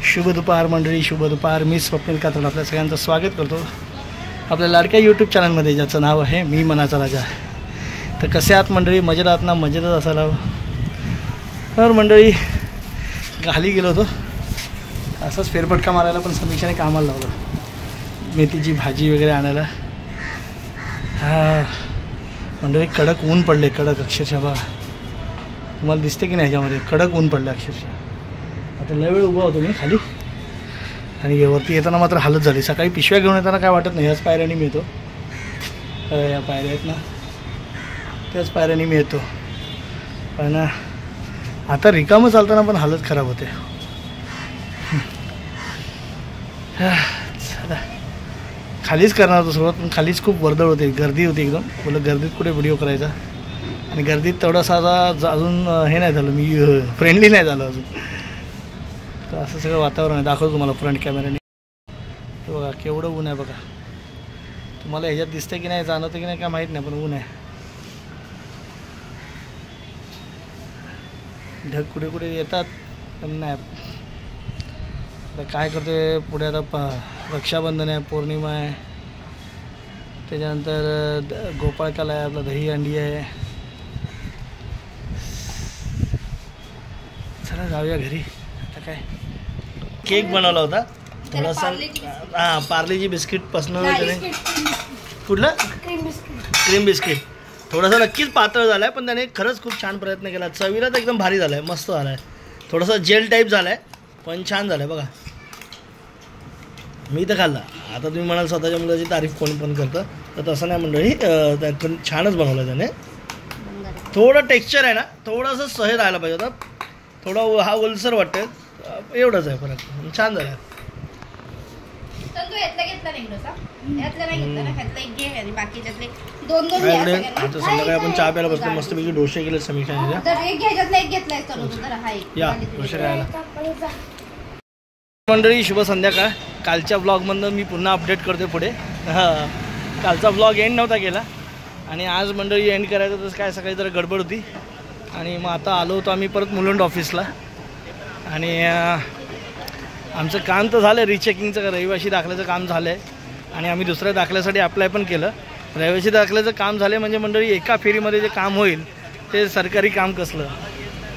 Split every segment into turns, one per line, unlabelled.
शुभ दुपार मंडळी, शुभ दुपार. मी स्वप्नील कातड आपल्या सगळ्यांचं स्वागत करतो आपल्या लाडक्या यूट्यूब चॅनलमध्ये, ज्याचं नाव आहे मी मनाचा राजा. तर कसे आहात मंडळी? मजेत आहात ना? मजेतच असायला हवं. तर मंडळी खाली गेलो होतो असंच फेरफटका मारायला, पण समीक्षाने कामाला लावलं मेथीची भाजी वगैरे आणायला. मंडळी कडक ऊन पडले, कडक अक्षरशः. बघा तुम्हाला दिसते की नाही, ह्याच्यामध्ये कडक ऊन पडलं अक्षरशः. आता लय वेळ उभा होतो मी खाली, आणि वरती येताना मात्र हालत झाली. सकाळी पिशव्या घेऊन येताना काय वाटत नाही, ह्याच पायऱ्याने मी येतो. या पायऱ्या आहेत ना, त्याच पायऱ्याने मी येतो. पण आता रिकामं चालताना पण हालत खराब होते. खालीच करणार होतो सुरुवात, पण खालीच खूप वर्दळ होते, गर्दी होती एकदम. बोललं गर्दीत कुठे व्हिडिओ करायचा, आणि गर्दीत तेवढासा अजून हे नाही झालं, मी फ्रेंडली नाही झालो अजून. तर असं सगळं वातावरण आहे. दाखवतो तुम्हाला फ्रंट कॅमेऱ्याने. हे बघा केवढं ऊन आहे बघा. तुम्हाला ह्याच्यात दिसतं की नाही, जाणवतं की नाही काय माहीत नाही, पण ऊन आहे. ढग कुठे कुठे येतात पण नाही. आता काय करतोय पुढे, आता रक्षाबंधन आहे, पौर्णिमा आहे, त्याच्यानंतर गोपाळकाला आहे, आपला दही अंडी आहे. चला जाऊया घरी. आता काय केक बनवला होता थोडासा, हां पार्लेजी बिस्किटपासून. कुठलं? Cream biscuit. थोडासा नक्कीच पातळ झाला आहे, पण त्याने खरंच खूप छान प्रयत्न केला. चवीला तर एकदम भारी झाला आहे, मस्त झाला आहे. थोडासा जेल टाईप झाला आहे, पण छान झालं आहे बघा. मी तर खाल्ला. आता तुम्ही म्हणाल स्वतःच्या मुलाची तारीफ कोण पण करतं, तर तसं नाही मंडळी, पण छानच बनवलं त्याने. थोडं टेक्स्चर आहे ना, थोडंसं सहज राहायला पाहिजे होता. थोडा हा ओलसर वाटतं, एवढंच आहे फरक. छान झालं. आता संध्याकाळी आपण चहा प्यायला बसतो, मस्तपैकी डोसे केले समीक्षाने. या डोसे खायला. मंडळी शुभ संध्याकाळ. कालच्या ब्लॉगमधनं मी पुन्हा अपडेट करते पुढे. कालचा ब्लॉग एंड नव्हता केला, आणि आज मंडळी एंड करायचं तर काय, सकाळी जरा गडबड होती, आणि मग आता आलो होतो आम्ही परत मुलुंड ऑफिसला. आणि आमचं काम तर झालं, रिचेकिंगचं रहिवासी दाखल्याचं काम झालं आहे, आणि आम्ही दुसऱ्या दाखल्यासाठी अप्लाय पण केलं. रहिवासी दाखल्याचं काम झालं म्हणजे मंडळी एका फेरीमध्ये जे काम होईल ते सरकारी काम कसलं.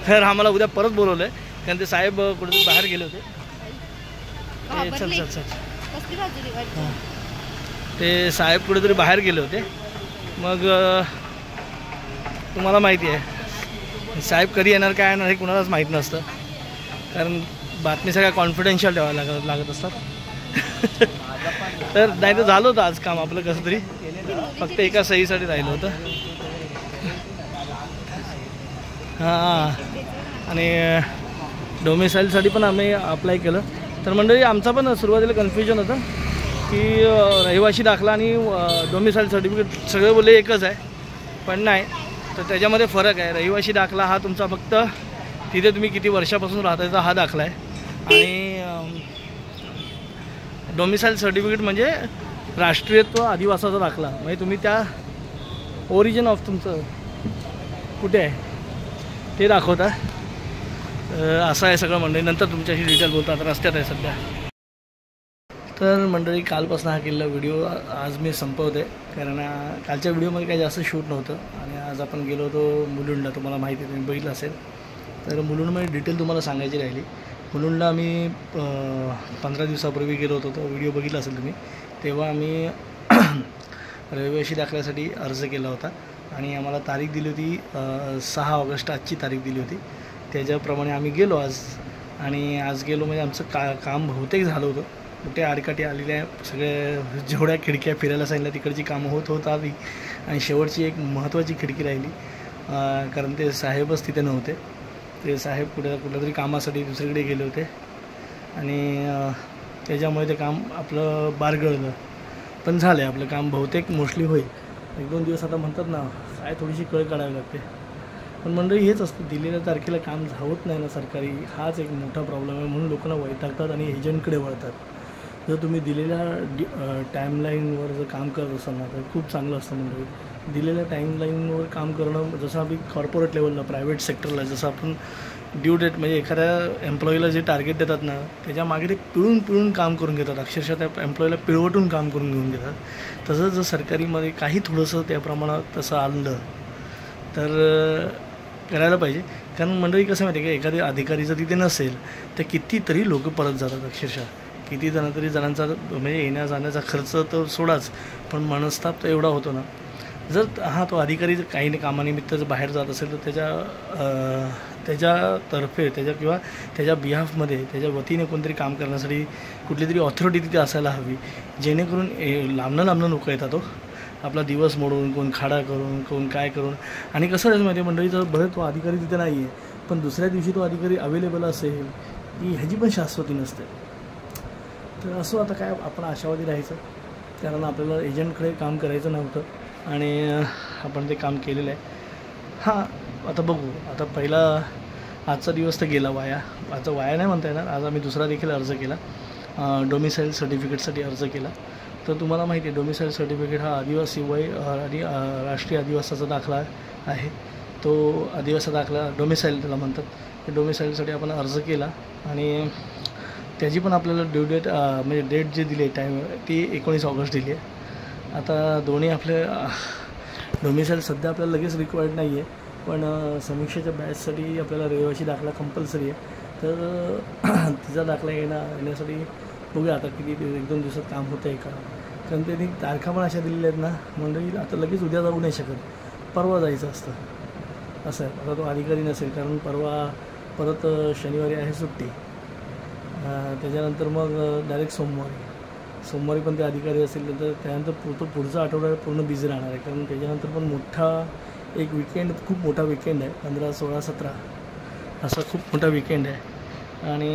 तर आम्हाला उद्या परत बोलवलं आहे, कारण ते साहेब कुठेतरी बाहेर गेले होते. ते साहेब कुठेतरी बाहेर गेले होते. मग तुम्हाला माहिती आहे साहेब कधी येणार काय येणार हे कुणालाच माहीत नसतं, कारण बातमी सगळ्या कॉन्फिडेन्शियल ठेवायला लागत असतात. तर नाही तर झालं होतं आज काम आपलं कसं तरी, फक्त एका सहीसाठी राहिलं होतं. हां, आणि डोमिसाईलसाठी पण आम्ही अप्लाय केलं. तर मंडळी आमचा पण सुरुवातीला कन्फ्युजन होतं की रहिवासी दाखला आणि डोमिसाईल सर्टिफिकेट सगळे बोलले एकच आहे, पण नाही. तर त्याच्यामध्ये फरक आहे. रहिवासी दाखला हा तुमचा फक्त तिथे तुम्ही किती वर्षापासून राहतायचा हा दाखला आहे, आणि डोमिसाईल सर्टिफिकेट म्हणजे राष्ट्रीयत्व अधिवासाचा दाखला, म्हणजे तुम्ही त्या ओरिजिन ऑफ तुमचं कुठे आहे ते दाखवता. असं आहे सगळं मंडळी. नंतर तुमच्याशी डिटेल बोलतो. आता रस्त्यात आहे सध्या. तर मंडळी कालपासून हा केलेला व्हिडिओ आज मी संपवते, कारण कालच्या व्हिडिओमध्ये काही जास्त शूट नव्हतं. आणि आज आपण गेलो होतो मुलुंडला, तुम्हाला माहिती आहे, तुम्ही बघितलं असेल. तर मुलुंडमध्ये डिटेल तुम्हाला सांगायची राहिली. मुलुंडला आम्ही 15 दिवसापूर्वी गेलो होतो, तो व्हिडिओ बघितला असेल तुम्ही. तेव्हा आम्ही रहिवासी दाखल्यासाठी अर्ज केला होता, आणि आम्हाला तारीख दिली होती 6 ऑगस्ट, आजची तारीख दिली होती. त्याच्याप्रमाणे आम्ही गेलो आज. आणि आज गेलो म्हणजे आमचं काम बहुतेक झालं होतं. कुठे आडकाठी आलेल्या सगळे जेवढ्या खिडक्या फिरायला सांगितल्या तिकडची कामं होत आली, आणि शेवटची एक महत्त्वाची खिडकी राहिली, कारण ते साहेबच तिथे नव्हते. ते साहेब कुठल्या तरी कामासाठी दुसरीकडे गेले होते, आणि त्याच्यामुळे ते काम आपलं बारगळलं. पण झालं आहे आपलं काम, बहुतेक मोस्टली होईल. 1-2 दिवस आता म्हणतात ना, काय थोडीशी कळ काढावी लागते. पण मंडळी हेच असतं, दिलेल्या तारखेला काम होत नाही ना सरकारी, हाच एक मोठा प्रॉब्लेम आहे. म्हणून लोकांना वैतागतात आणि एजंटकडे वळतात. जर तुम्ही दिलेल्या टाईमलाईनवर जर काम करत असाल ना, तर खूप चांगलं असतं. मंडळी दिलेल्या टाईमलाईनवर काम करणं, जसं आम्ही कॉर्पोरेट लेवलला, प्रायव्हेट सेक्टरला जसं आपण ड्यू डेट म्हणजे एखाद्या एम्प्लॉईला जे टार्गेट देतात ना त्याच्या मागे ते पिळून काम करून घेतात, अक्षरशः त्या एम्प्लॉईला पिळवटून काम करून घेऊन घेतात. तसंच जर सरकारीमध्ये काही थोडंसं त्या प्रमाणात तसं आणलं तर करायला पाहिजे. कारण मंडळी कसं माहिती आहे की एखादी अधिकारी जर तिथे नसेल तर कितीतरी लोक परत जातात, अक्षरशः किती तरी जणांचा म्हणजे येण्या जाण्याचा खर्च तर सोडाच, पण मनस्ताप तर एवढा होतो ना. जर तो अधिकारी जर काही कामानिमित्त जर बाहेर जात असेल तर त्याच्यातर्फे किंवा त्याच्या बिहाफमध्ये त्याच्या वतीने कोणतरी काम करण्यासाठी कुठली तरी ऑथॉरिटी तिथे असायला हवी, जेणेकरून लांबनं लोक येतात आपला दिवस मोडून, कोण खाडा करून, कोण काय करून. आणि कसं आहे माहिती आहे मंडळी, तर बरं तो अधिकारी तिथे नाही आहे पण दुसऱ्या दिवशी तो अधिकारी अवेलेबल असेल की ह्याची पण शाश्वती नसते. तर असं आता काय आपण आशावादी राहायचं, कारण आपल्याला एजंटकडे काम करायचं नव्हतं आणि आपण ते काम केलेलं आहे. हां, आता बघू. आता पहिला आजचा दिवस तर गेला वाया. आता वाया नाही म्हणता येणार. आज आम्ही दुसरा देखील अर्ज केला, डोमिसाईल सर्टिफिकेटसाठी अर्ज केला. तर तुम्हाला माहिती आहे डोमिसाईल सर्टिफिकेट हा आदिवासी वय आणि राष्ट्रीय आदिवासाचा दाखला आहे. तो आदिवासी दाखला डोमिसाईल त्याला म्हणतात. त्या डोमिसाईलसाठी आपण अर्ज केला आणि त्याची पण आपल्याला ड्यू डेट म्हणजे डेट जी दिली आहे टाईम ती 19 ऑगस्ट दिली आहे. आता दोन्ही आपले डोमिसाईल सध्या आपल्याला लगेच रिक्वायर्ड नाही आहे, पण समीक्षेच्या बॅचसाठी आपल्याला रहिवासी दाखला कंपल्सरी आहे. तर तिचा दाखला येण्यासाठी बघूया आता किती 1-2 दिवसात काम होतं आहे का. कारण त्यांनी तारखा पण अशा दिलेल्या आहेत ना मंडळी, आता लगेच उद्या जाऊ नाही शकत, परवा जायचं असतं. असं आहे. आता तो अधिकारी नसेल कारण परत शनिवारी आहे सुट्टी, त्याच्यानंतर मग डायरेक्ट सोमवारी पण ते अधिकारी असतील तर त्यानंतर तो पुढचा आठवडा पूर्ण बिझी राहणार आहे. कारण त्याच्यानंतर पण मोठा एक विकेंड, खूप मोठा विकेंड आहे, 15, 16, 17 असा खूप मोठा विकेंड आहे. आणि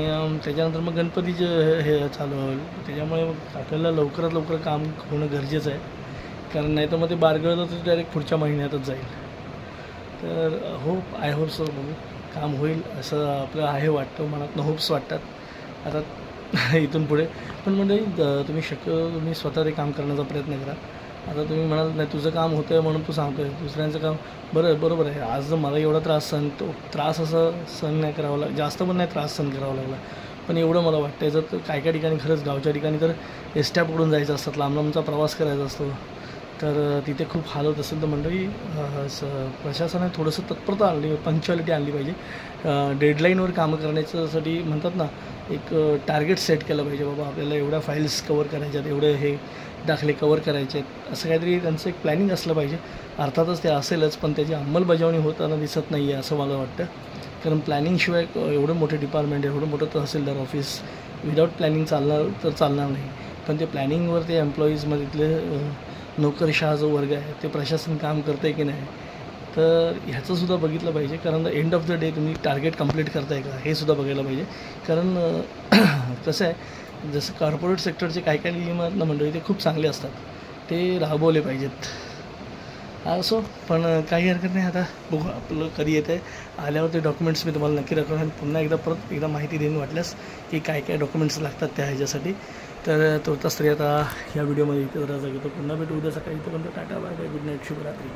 त्याच्यानंतर मग गणपतीचे हे चालू होईल. त्याच्यामुळे आपल्याला लवकरात लवकर काम होणं गरजेचं आहे, कारण नाही तर मग ते बारगळलं तर डायरेक्ट पुढच्या महिन्यातच जाईल. तर आय होप सो बघू काम होईल असं आपलं आहे वाटतं, मनातनं होप्स वाटतात आता इथून पुढे. पण म्हणजे तुम्ही स्वतः ते काम करण्याचा प्रयत्न करा. आता तुम्ही म्हणाल नाही तुझं काम होतं आहे म्हणून तू सांगतो आहे, दुसऱ्यांचं काम बरोबर आहे. आज जर मला एवढा त्रास असं सहन नाही करावा लागला, जास्त पण नाही त्रास सहन करावा लागला, पण एवढं मला वाटतं आहे जर काय ठिकाणी खरंच गावच्या ठिकाणी तर एसट्या पकडून जायचं असतात, लांबचा प्रवास करायचा असतो, तर तिथे खूप हाल होत असेल तर मंडळी प्रशासनाने थोडंसं तत्परता पंक्च्युअलिटी आणली पाहिजे. डेडलाईनवर कामं करण्याच्यासाठी म्हणतात ना, एक टार्गेट सेट केलं पाहिजे. बाबा आपल्याला एवढ्या फाईल्स कवर करायच्या आहेत, एवढे हे दाखले कवर करायचे आहेत, असं काहीतरी त्यांचं एक प्लॅनिंग असलं पाहिजे. अर्थातच ते असेलच, पण त्याची अंमलबजावणी होताना दिसत नाही आहे असं मला वाटतं. कारण प्लॅनिंगशिवाय एवढं मोठे डिपार्टमेंट, एवढं मोठं तहसीलदार ऑफिस विदाऊट प्लॅनिंग चालणार नाही. पण ते प्लॅनिंगवर ते एम्प्लॉईजमधले नोकरशहा जो वर्ग आहे ते प्रशासन काम करतं आहे की नाही, तर ह्याचंसुद्धा बघितलं पाहिजे. कारण एंड ऑफ द डे तुम्ही टार्गेट कंप्लीट करताय का हे सुद्धा बघायला पाहिजे. कारण कसं आहे, जसं कॉर्पोरेट सेक्टरचे काय नियम आहेत ना मंडळी ते खूप चांगले असतात, ते राबवले पाहिजेत. असो, पण काही हरकत नाही. आता बघू आपलं कधी येतं आहे, आल्यावर ते डॉक्युमेंट्स मी तुम्हाला नक्की दाखवेन. आणि पुन्हा परत एकदा माहिती देईन वाटल्यास की काय डॉक्युमेंट्स लागतात त्या ह्याच्यासाठी. तर तोच तरी आता ह्या व्हिडिओमध्ये इथे जरा घेतो. पुन्हा भेटू उद्या सकाळी. तोपर्यंत tata, bye bye, good night, शुभरात्री.